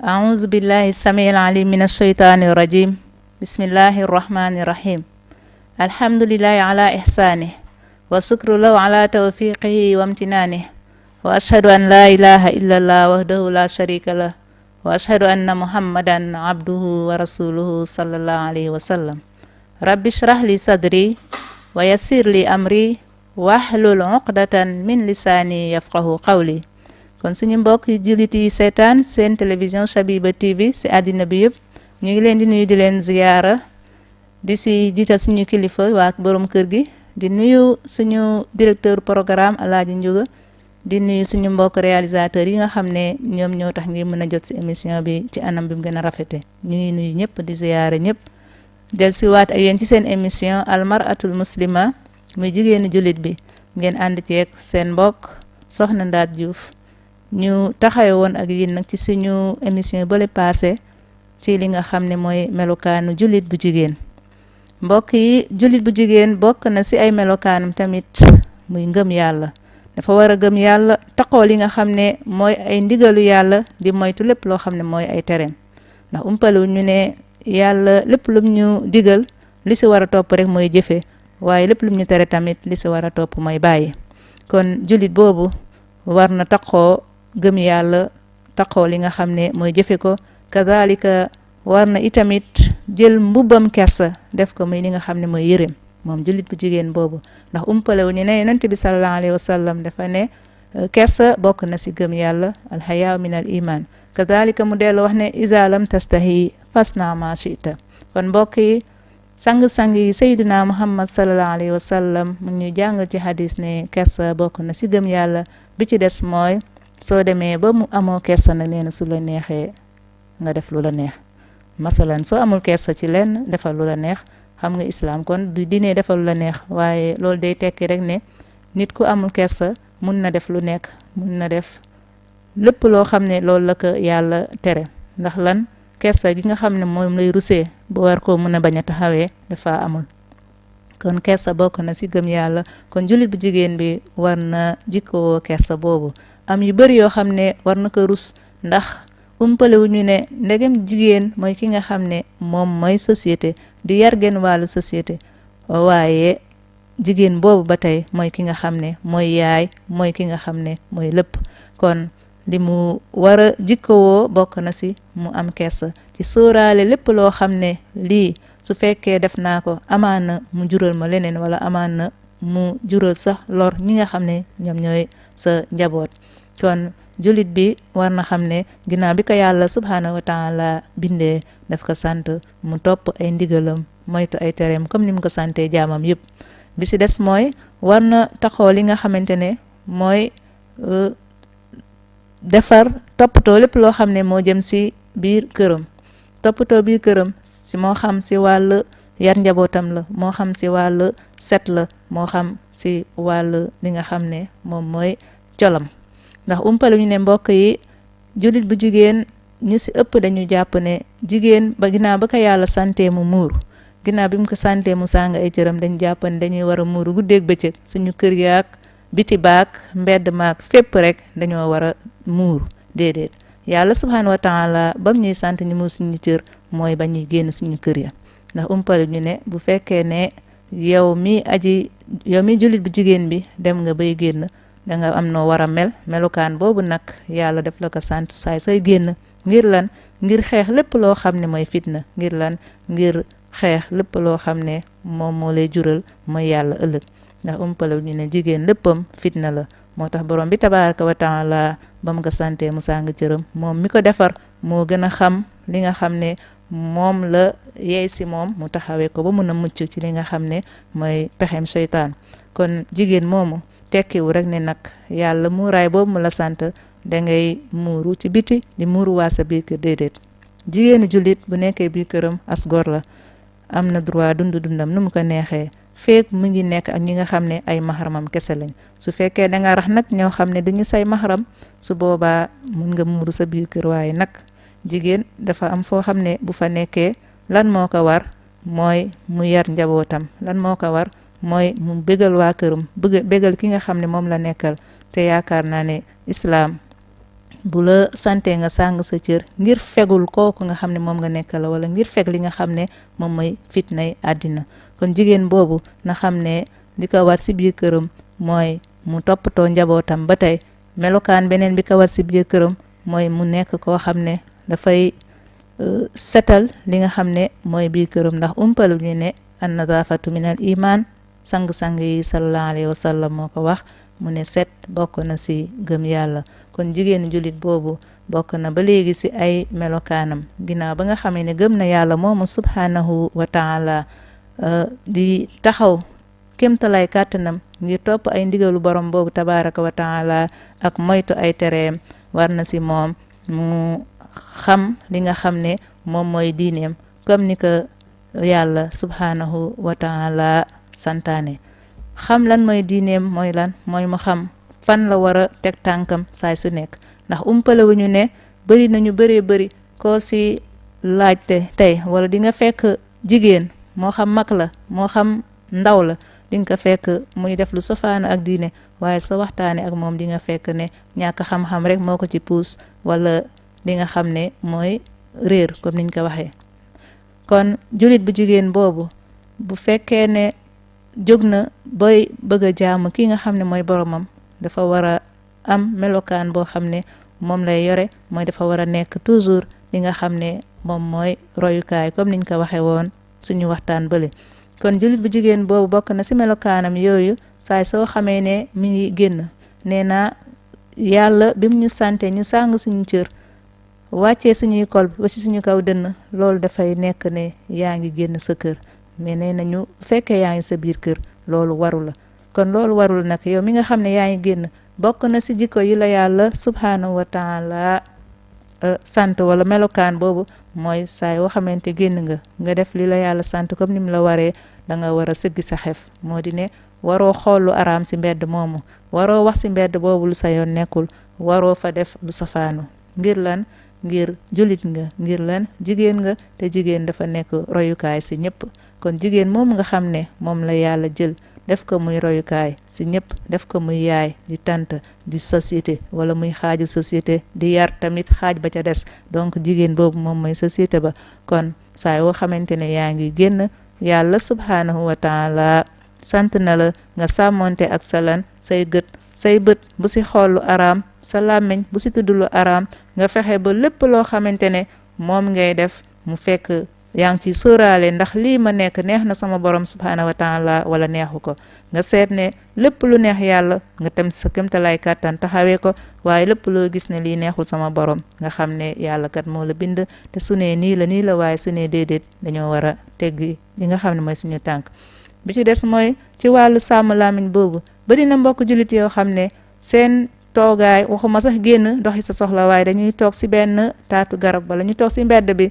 أعوذ بالله السميع العليم من الشيطان الرجيم بسم الله الرحمن الرحيم الحمد لله على إحسانه وشكر له على توفيقه وامتنانه وأشهد أن لا إله إلا الله وحده لا شريك له وأشهد أن محمدا عبده ورسوله صلى الله عليه وسلم رب اشرح لي صدري ويسر لي أمري واحلul uqdatan min lisaani yafqahu qawli kon suñu mbokk yi jullit yi seetaan seen télévision Shabiba TV si àddina bi yëpp ñu ngi leen di nuyu di leen ziyaara di si jiital suñu kilifa waa borom kër gi di nuyu suñu directeur programme Alaaji Njuga di nuyu suñu mbokk réalisateur yi nga xam ne ñoom ñoo tax ngi mën a jot si émission bi ci anam bi mu gën a rafete ñu ngi nuyu ñëpp di ziyaara ñëpp del si waat ak yéen ci seen émission almaratul muslima muy jigéenu jullit bi ngeen ànd ceeg seen mbokk Soxna Ndaat Diouf ñu taxawe woon ak yéen nag ci suñu émission bale passé ci li nga xam ne mooy melokaanu jullit bu jigéen mbokk yi jullit bu jigéen bokk na si ay melokaanam tamit muy ngëm yàlla dafa war a gëm yàlla taqoo li nga xam ne mooy ay ndigalu yàlla di moytu lépp loo xam ne mooy ay tereem ndax umpalu ñu ne yàlla lépp lum ñu digal li si war a topp rek mooy jëfe waaye lépp lum ñu tere tamit li si war a topp mooy bàyyi kon jullit boobu war na taqoo gëm yàlla taqoo li nga xam ne mooy jëfe ko kazalika war na itamit jël mbubbam kersa def ko muy li nga xam ne mooy yërëm moom jullit bu jigéen boobu ndax umpalewu ñu ne yonent bi sallallahu alayhi wa sallam dafa ne kersa bokk na si gëm yàlla alxayaa min al iman kazalika mu dellu wax ne iza lam tastahi fasna ma shita kon mbokk yi sang-sang yi sayyidina muhammad sallallahu alayhi wa sallam mu ñu jàngal ci hadis ne kersa bokk na si gëm yàlla bi ci des mooy soo demee ba mu amoo kersa nag nee na su la neexee nga def lu la neex masalan soo amul kersa ci lenn defal lu la neex xam nga islaam kon du diine defal lu la neex waaye loolu day tekki rek ne nit ku amul kersa mun na def lu nekk mun na def lépp loo xam ne loolu la ko yàlla tere ndax lan kersa gi nga xam ne moom lay rusee bu war koo mun a bañ a taxawee dafa amul kon kersa bokk na si gëm yàlla kon jullit bu jigéen bi war na jikkoo kersa boobu am yu bëri yoo xam ne war na ko rus ndax umpale wu ñu ne ndegem jigéen mooy ki nga xam ne moom mooy société di yar genn wàllu société waaye jigéen boobu ba tey mooy ki nga xam ne mooy yaay mooy ki nga xam ne mooy lépp kon li mu war a jikkowoo bokk na si mu am kersa ci sóoraale lépp loo xam ne lii su fekkee def naa ko amaan na mu jural ma leneen wala amaan na mu jural sax lor ñi nga xam ne ñoom ñooy sa njaboot kon jullit bi war na xam ne ginnaaw bi ko yàlla subhaanahu wa taala bindee daf ko sant mu topp ay ndigalam moytu ay tereem comme ni mu ko santee jaamam yëpp bi si des mooy war na taxoo li nga xamante ne mooy defar toppatoo lépp loo xam ne moo jëm si biir këram toppatoo biir këram si moo xam si wàll yar njabootam la moo xam si wàll set la moo xam si wàll li nga xam ne moom mooy colam ndax umpale ñu ne mbokk yi jullit bu jigéen ñu si ëpp dañu jàpp ne jigéen ba ginnaaw ba ko yàlla sante mu muuru ginnaaw bi mu ko sante mu sàng ay cëram dañu jàpp ne dañuy war a muuru guddeeg bëccëg suñu kër yaak biti baak mbedd maak fépp rek dañoo war a muuru déedéet yàlla subhaanahu wa taala bam ñuy sant ñu muur suñu cër mooy ba ñuy génn suñu kër ya ndax umpale ñu ne bu fekkee ne yow mi jullit bu jigéen bi dem nga bay génn danga am noo war a melukaan boobu nag yàlla def la ko sant saay say génn ngir lan ngir xeex lépp loo xam ne mooy fitna ngir lan ngir xeex lépp loo xam ne moom moo lay jural mooy yàlla ëllëg ndax umpale ñu ne jigéen léppam fitna la moo tax borom bi tabaraka wa taala ba mu ko sante mu sàng cëram moom mi ko defar moo gën a xam li nga xam ne moom la yey si moom mu taxawee ko ba mun a mucc ci li nga xam ne mooy pexem seytaan kon jigéen moomu tekkiwu rek ne nag yàlla muuraay boobu mu la sant dangay muuru ci biti di muuru waa sa biir kër déedéet jigéenu jullit bu nekkee biir këram as gor la am na droit dundam nu mu ko neexee feek mu ngi nekk ak ñi nga xam ne ay mahramam kese lañ su fekkee danga rax nag ñoo xam ne duñu say mahram su boobaa mun nga muuru sa biir kër waaye nag jigéen dafa am foo xam ne bu fa nekkee lan moo ko war mooy mu yar njabootam lan moo ko war mooy mu bégal waa këram bégal ki nga xam ne moom la nekkal te yaakaar naa ne islaam bu la sante nga sàng sa cër ngir fegul kooku nga xam ne moom nga nekkal wala ngir feg li nga xam ne moom mooy fitnay àddina. kon jigéen boobu na xam ne li ko war si biir këram mooy mu toppatoo njabootam. ba tey melokaan beneen bi ko war si biir këram mooy mu nekk koo xam ne dafay setal li nga xam ne mooy biir këram, ndax umpalu ñu ne an nadafatu min al iman, sang-sang yi sallallahu alayhi wa sallam moo ko wax, mu ne set bokk na si gëm yàlla. kon jigéenu jullit boobu bokk na ba léegi si ay melokaanam ginnaaw ba nga xamee ne gëm na yàlla moomu subhanahu wa taala, di taxaw kémtalay kàttanam ngir topp ay ndigalu borom boobu tabaraka wa taala ak moytu ay tereem. war na si moom mu xam li nga xam ne moom mooy diineem comme ni ko yàlla subhanahu wa taala santaane. xam lan mooy diineem mooy lan, mooy mu xam fan la war a teg tànkam saay su nekk, ndax umpale wu ñu ne bëri nañu bëri koo si laajte tey wala di nga fekk jigéen moo xam mag la moo xam ndaw la, di nga ko fekk muy def lu safaana ak diine, waaye sa waxtaane ak moom di nga fekk ne ñàkk xam-xam rek moo ko ci puus wala li nga xam ne mooy réer comme niñ ko waxee. kon jullit bu jigéen boobu bu fekkee ne jóg na boy bëgg a jaamu ki nga xam ne mooy boromam, dafa war a am melokaan boo xam ne moom lay yore, mooy dafa war a nekk toujours li nga xam ne moom mooy royukaay comme niñ ko waxee woon suñu waxtaan bële. kon jullit bu jigéen boobu bokk na si melokaanam yooyu, saay soo xamee ne mi ngi génn, nee naa yàlla bi mu ñu sante ñu sàng suñu cër wàccee suñuy kol ba si suñu kaw dënn, loolu dafay nekk ne yaa ngi génn sa kër, mais nee nañu fekkee yaa ngi sa biir kër loolu waru la. kon loolu warul nag yow mi nga xam ne yaa ngi génn, bokk na si jikko yi la yàlla subhanahu wa taala sant wala melokaan boobu mooy saa yoo xamante génn nga def li la yàlla sant comme ni mu la waree, da nga war a sëggi sa xef. moo di ne waroo xool lu araam si mbedd moomu, waroo wax si mbedd boobu lu sa yoon nekkul, waroo fa def lu safaanu. ngir lan? ngir jullit nga. ngir lan? jigéen nga, te jigéen dafa nekk royukaay si ñëpp. kon jigéen moom nga xam ne moom la yàlla jël def ko muy royukaay si ñëpp, def ko muy yaay di tante di société wala muy xaaju société, di yar tamit xaaj ba ca des. donc jigéen boobu moom mooy société ba. kon saa yoo xamante ne yaa ngi génn, yàlla subhanahu wa taala sant na la nga sàmmonte ak sa lan, say bët bu si xool lu araam, sa làmmiñ bu si tudd lu araam, nga fexe ba lépp loo xamante ne moom ngay def mu fekk yaa ngi ciy sóoraale ndax lii ma nekk neex na sama borom subhanahu wa taala wala neexu ko. nga seet ne lépp lu neex yàlla nga tam sa kémtalaay kàttan taxawee ko, waaye lépp loo gis ne lii neexul sama borom nga xam ne yàlla kat moo la bind, te su ne nii la waaye su ne déedéet dañoo war a teggi li nga xam ne mooy suñu tànk. bi ci des mooy ci wàllu sàmm làmmiñ boobu, bari na mbokk jullit yoo xam ne seen toogaay waxuma sax génn doxi sa soxla, waaye dañuy toog si benn taatu garab wala ñu toog si mbedd bi.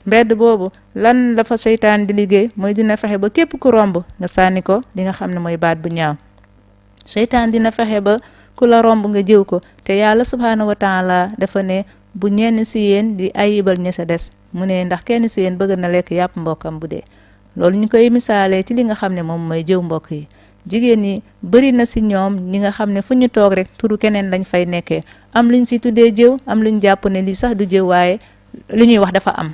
mbedd boobu lan la fa seytaan di liggéey mooy dina fexe ba képp ku romb nga sànni ko li nga xam ne mooy baat bu ñaaw. seytaan dina fexe ba ku la romb nga jëw ko, te yàlla subhanahu wa taala dafa ne bu ñenn si yéen di ayibal ña sa des, mu ne ndax kenn si yéen bëgg na lekk yàpp mbokkam bu dee. loolu ñu koy misaalee ci li nga xam ne moom mooy jëw mbokk yi. jigéen ñi bëri na si ñoom ñi nga xam ne fu ñu toog rek turu keneen lañ fay nekkee, am luñ si tuddee jëw, am luñ jàpp ne lii sax du jëw waaye li ñuy wax dafa am.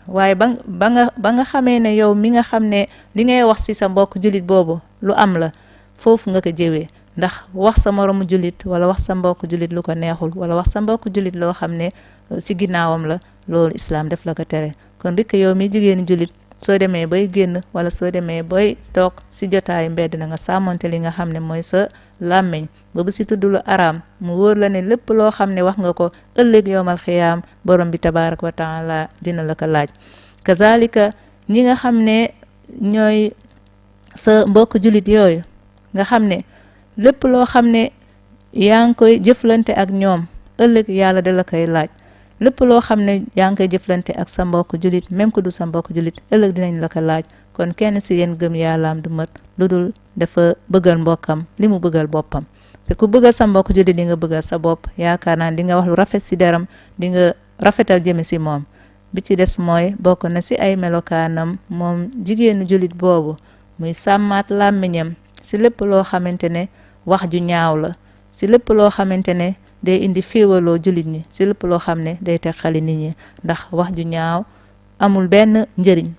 waaye ba nga xamee ne yow mi nga xam ne li ngay wax ci sa mbokk jullit boobu lu am la, foofu nga ko jëwee. ndax wax sa moromu jullit wala wax sa mbokk jullit lu ko neexul wala wax sa mbokk jullit loo xam ne ci ginnaawam la, loolu islaam def la ko tere. kon rek yow mi jigéenu jullit soo demee bay génn wala soo demee bay toog ci jotaayu mbedd na nga sàmmonte li nga xam ne mooy sa làmmiñ ba bu ci tudd lu araam, mu wóor la ne lépp loo xam ne wax nga ko ëllëg yowmal xiyaam borom bi tabaaraka wa taala dina la ko laaj. kazalika ñi nga xam ne ñooy sa mbokk jullit yooyu nga xam ne lépp loo xam ne yaa ngi koy jëflante ak ñoom ëllëg yàlla da la koy laaj. lépp loo xam ne yaa ngi koy jëflante ak sa mbokk jullit même ku du sa mbokk jullit ëllëg dinañ la ko laaj. kon kenn si yéen gëm yàllaam du mat lu dul dafa bëggal mbokkam li mu bëggal boppam. te ku bëggal sa mbokk jullit di nga bëggal sa bopp, yaakaar naa di nga wax lu rafet si deram, di nga rafetal jëme si moom. bi ci des mooy bokk na si ay melokaanam moom jigéenu jullit boobu muy sàmmaat làmmiñam si lépp loo xamante ne wax ju ñaaw la, si lépp loo xamante ne day indi féewaloo jullit ñi ci lépp loo xam ne day teqali nit ñi ndax wax ju ñaaw amul benn njëriñ.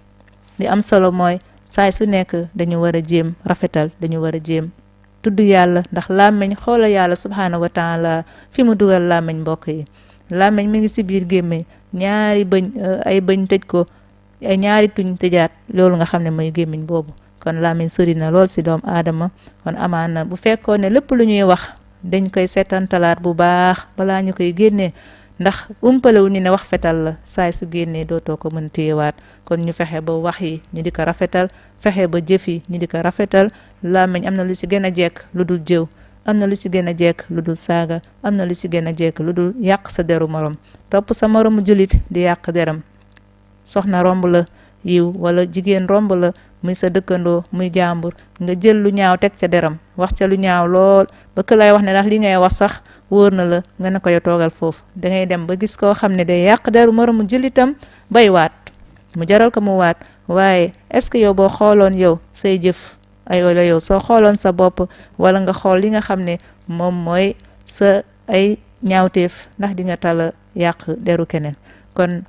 li am solo mooy saay su nekk dañu war a jéem rafetal, dañu war a jéem tudd yàlla ndax làmmiñ xoola yàlla subhaanahu wa taala fi mu dugal làmmiñ mbokk yi. làmmiñ mi ngi ci biir gémmiñ, ñaari bëñ ay bëñ tëj ko, ay ñaari tuñ tëjaat loolu nga xam ne mooy gémmiñ boobu. kon làmmiñ sori na lool ci doomu aadama. kon amaan na bu fekkoon ne lépp lu ñuy wax dañ koy seetantalaat bu baax balaa ñu koy génnee, ndax umpalewu ñu ne wax fetal la, saay su génnee dootoo ko mën téyewaat. kon ñu fexe ba wax yi ñu di ko rafetal, fexe ba jëf yi ñu di ko rafetal. làmmiñ am na lu ci gën a jekk lu dul jëw, am na lu ci gën a jekk lu dul saaga, am na lu ci gën a jekk lu dul yàq sa deru morom, topp sa moromu julit di yàq deram. soxna romb la yiw wala jigéen romb la muy sa dëkkandoo muy jàmbur nga jël lu ñaaw teg ca deram, wax ca lu ñaaw lool ba ku lay wax ne ndax li ngay wax sax wóor na la, nga ne ko yow toogal foofu. dangay dem ba gis koo xam ne day yàq deru moromu julitam bay waat, mu jaral ko mu waat. waaye est-ce que yow boo xooloon yow say jëf ay wala yow soo xooloon sa bopp wala nga xool li nga xam ne moom mooy sa ay ñaawteef, ndax di nga tala yàq deru keneen. kon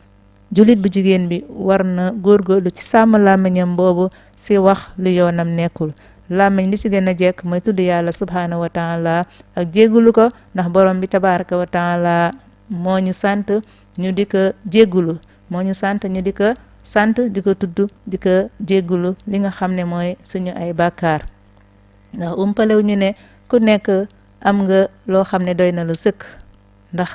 julit bu jigéen bi war na góorgóorlu ci sàmm làmmiñam boobu ci wax lu yoonam nekkul. làmmiñ li ci gën a jekk mooy tudd yàlla subhaanahu wa taala ak jéggulu ko, ndax borom bi tabaraka wa taala moo ñu sant ñu di ko jéggulu, moo ñu sant ñu di ko sant di ko tudd di ko jéggulu li nga xam ne mooy suñu ay bàkkaar. ndax umpalew ñu ne ku nekk am nga loo xam ne doy na la sëkk, ndax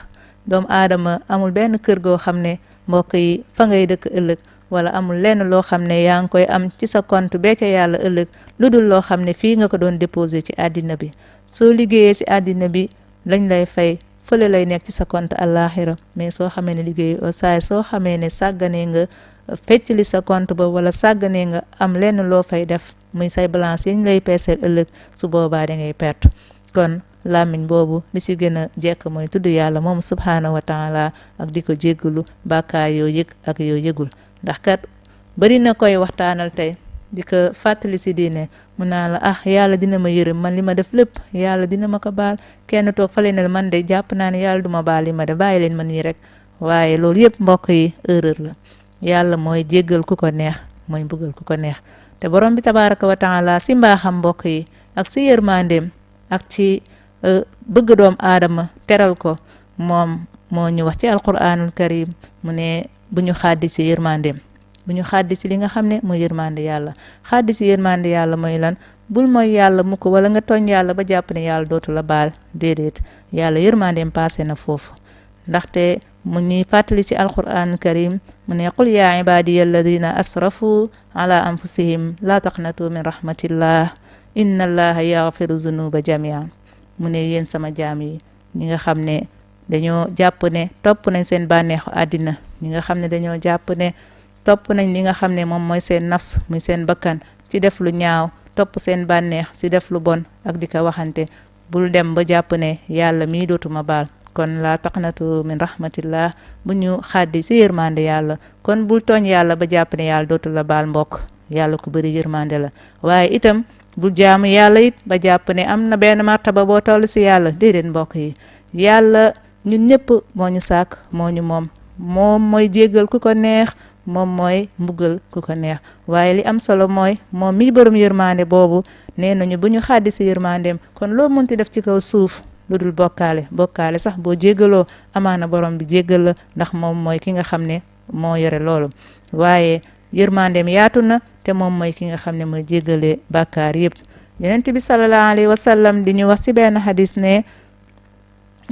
doomu aadama amul benn kër goo xam ne mbokk yi fa ngay dëkk ëllëg, wala amul lenn loo xam ne yaa ngi koy am ci sa compte bee ca yàlla ëllëg lu dul loo xam ne fii nga ko doon déposé ci àddina bi. soo liggéeyee ci àddina bi lañ lay fay fële lay nekk ci sa compte àllaaxira. mais soo xamee ne liggéey saay soo xamee ne sàgganee nga fecc li sa compte ba wala sàgganee nga am lenn loo fay def muy say balance yi ñu lay peeseel ëllëg, su boobaa da ngay perte. kon làmmiñ boobu li ci gën a jekk mooy tudd yàlla moom subhaanahu wa taala ak di ko jéggalu bàkkaar yoo yëg ak yoo yëgul. ndax kat bari na koy waxtaanal tey di ko fàttali ci diine mu naa la yàlla dina ma yërëm man li ma def lépp yàlla dina ma ko baal. kenn toog fale ne man de jàpp naa ne yàlla duma baal li ma def, bàyyi leen ma nii rek. waaye loolu yëpp mbokk yi erreur la. yàlla mooy jéggal ku ko neex, mooy mbugal ku ko neex. te borom bi tabaraka wa taala ci mbaaxam mbokk yi ak ci yërmandeem ak ci bëgg doom aadama teral ko, moom moo ñu wax ci alquranul karim mu ne bu ñu xaddi ci yërmandeem, bu ñu xaddi ci li nga xam ne mooy yërmande yàlla. xaddi ci yërmande yàlla mooy lan? bul mooy yàlla mukk wala nga tooñ yàlla ba jàpp ne yàlla dootu la baal. déedéet, yàlla yërmandeem passé na foofu. ndaxte mu ñuy fàttali ci alquranul karim mu ne qul yaa ibadiya alladina asrafu ala anfusihim la taqnatu min rahmatillah inna allaha yaghfiru zunuba jamian. mu ne yéen sama jaam yi ñi nga xam ne dañoo jàpp ne topp nañ seen bànneexu àddina, ñi nga xam ne dañoo jàpp ne topp nañ li nga xam ne moom mooy seen nafs muy seen bakkan ci def lu ñaaw, topp seen bànneex ci def lu bon ak di ko waxante, bul dem ba jàpp ne yàlla mii dootuma baal. kon laa taqnatu min rahmatillah, bu ñu xaddi ci yërmande yàlla. kon bul tooñ yàlla ba jàpp ne yàlla dootu la baal mbokk, yàlla ku bëri yërmande la. waaye itam bul jaamu yàlla it ba jàpp ne am na benn martaba boo toll ci yàlla. déedéet mbokk yi, yàlla ñun ñëpp moo ñu sàkk, moo ñu moom mooy jéggal ku ko neex, moom mooy mbugal ku ko neex. waaye li am solo mooy moom mi borom yërmande boobu nee nañu bu ñu xaddi ci yërmandeem, kon loo munti def ci kaw suuf lu dul bokkaale sax boo jéggaloo amaana borom bi jéggal la, ndax moom mooy ki nga xam ne moo yore loolu. waaye yërmandeem yaatu na te moom mooy ki nga xam ne mooy jéggale bàkkaar yëpp. yonent bi sallallahu alayhi wa sallam di ñu wax ci benn xadis ne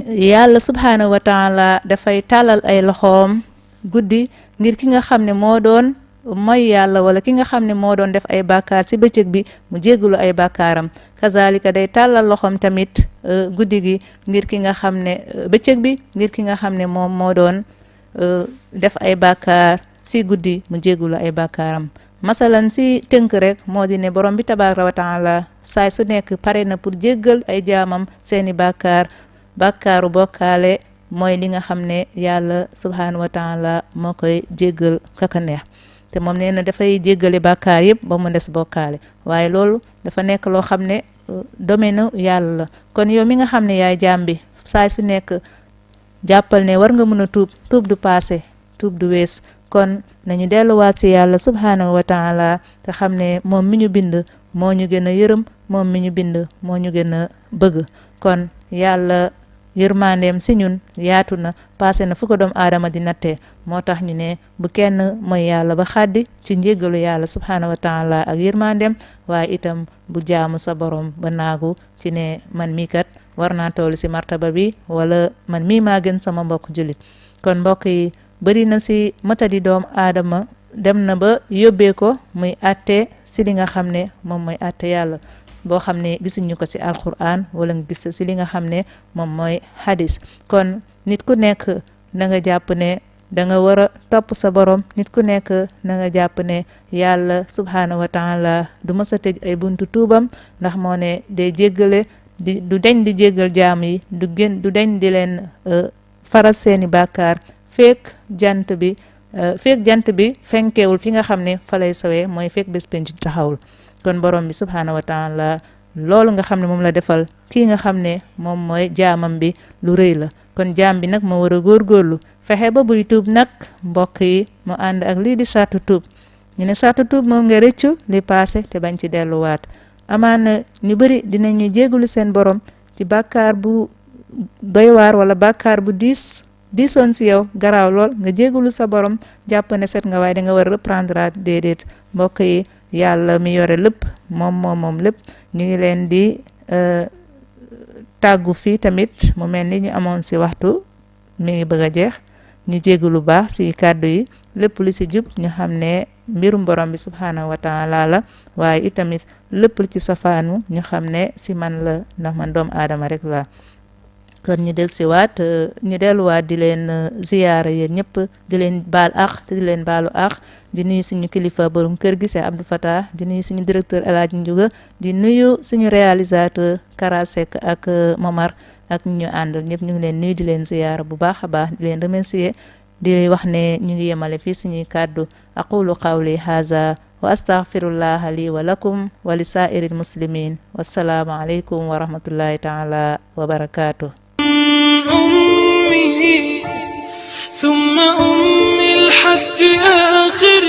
yàlla subhaanahu wa taala dafay tàllal ay loxoom guddi ngir ki nga xam ne moo doon mooy yàlla wala ki nga xam ne moo doon def ay bàkkaar ci bëccëg bi mu jéggalu ay bàkkaaram. kazalika day tàllal loxoom tamit guddi gi ngir ki nga xam ne bëccëg bi ngir ki nga xam ne moom moo doon def ay bàkkaar ci guddi mu jéggalu ay bàkkaaram. masalan ci tënk rek moo di ne borom bi tabaraka wa taala saay su nekk pare na pour jéggal ay jaamam seeni bàkkaar. bàkkaaru bokkaale mooy li nga xam ne yàlla subhaanahu wa taala moo koy jéggal kaka neex. te moom nee na dafay jéggale bàkkaar yëpp ba mu des bokkaale. waaye loolu dafa nekk loo xam ne domaine yàlla la. kon yow mi nga xam ne yaay jaam bi saay su nekk jàppal ne war nga mën a tuub du passé tuub du wees kon nañu delluwaat ci yàlla subhaanahu wa taala te xam ne moom mi ñu bind moo ñu gën a yërëm moom mi ñu bind moo ñu gën a bëgg kon yàlla yërmandeem si ñun yaatu na passé na fu ko doom aadama di nattee moo tax ñu ne bu kenn mooy yàlla ba xaddi ci njéggalu yàlla subhaanahu wa taala ak yërmandeem waaye itam bu jaamu sa borom ba naagu ci ne man mii kat war naa toll si martaba bi wala man mii maa gën sama mbokk jullit kon mbokk yi bëri na si matadi doom aadama dem na ba yóbbee ko muy atte si li nga xam ne moom mooy atte yàlla boo xam ne gisuñu ko ci alquran wala nga gis ci li nga xam ne moom mooy hadis kon nit ku nekk na nga jàpp ne da nga war a topp sa borom nit ku nekk na nga jàpp ne yàlla subhaanahu wa taala du mës a tëj ay buntu tuubam ndax moo ne day jéggale du deñ di jéggal jaam yi du deñ di leen faral seeni bàkkaar fekk jant bi fenkeewul fi nga xam ne fa lay sowee mooy fekk bés penc taxawul kon borom bi subhaanahu wa taala loolu nga xam ne moom la defal kii nga xam ne moom mooy jaamam bi lu rëy la kon jaam bi nag moo war a góorgóorlu fexe ba buy tuub nag mbokk yi mu ànd ak lii di sartu tuub ñu ne sartu tuub moom nga rëccu li passé te bañ ci delluwaat amaana ñu bëri dinañu jéggulu seen borom ci bàkkaar bu doy waar wala bàkkaar bu diisoon si yow garaaw lool nga jéggulu sa borom jàpp ne set nga waaye da nga war a reprendre déedéet mbokk yi yàlla mi yore lépp moom lépp ñu ngi leen di tàggu fii tamit mu mel ni ñu amoon si waxtu mi ngi bëgg a jeex ñu jéggu lu baax si kàddu yi lépp lu si jub ñu xam ne mbirum borom bi subhaanahu wa taala la waaye itamit lépp lu ci safaanu ñu xam ne si man la ndax man doomu aadama rek la kon ñu delluwaat di leen ziyaara yéen ñëpp di leen baal ak te di leen baalu ak di nuyu suñu kilifa borom kër gi Cheikh Abdou Fatah di nuyu suñu directeur El Hadj Ndiouga di nuyu suñu réalisateur Kara Seck ak Momar ak ñu àndal ñëpp ñu ngi leen nuyu di leen ziyaara bu baax a baax di leen remercier di wax ne ñu ngi yemale fii suñuy kàddu aqulu qawli haza wa astaghfirullaha li wa lakum wa li saa'iril muslimin wassalaamu aleykum wa rahmatullahi taala wa barakatuh أمي ثم أمي لحد آخر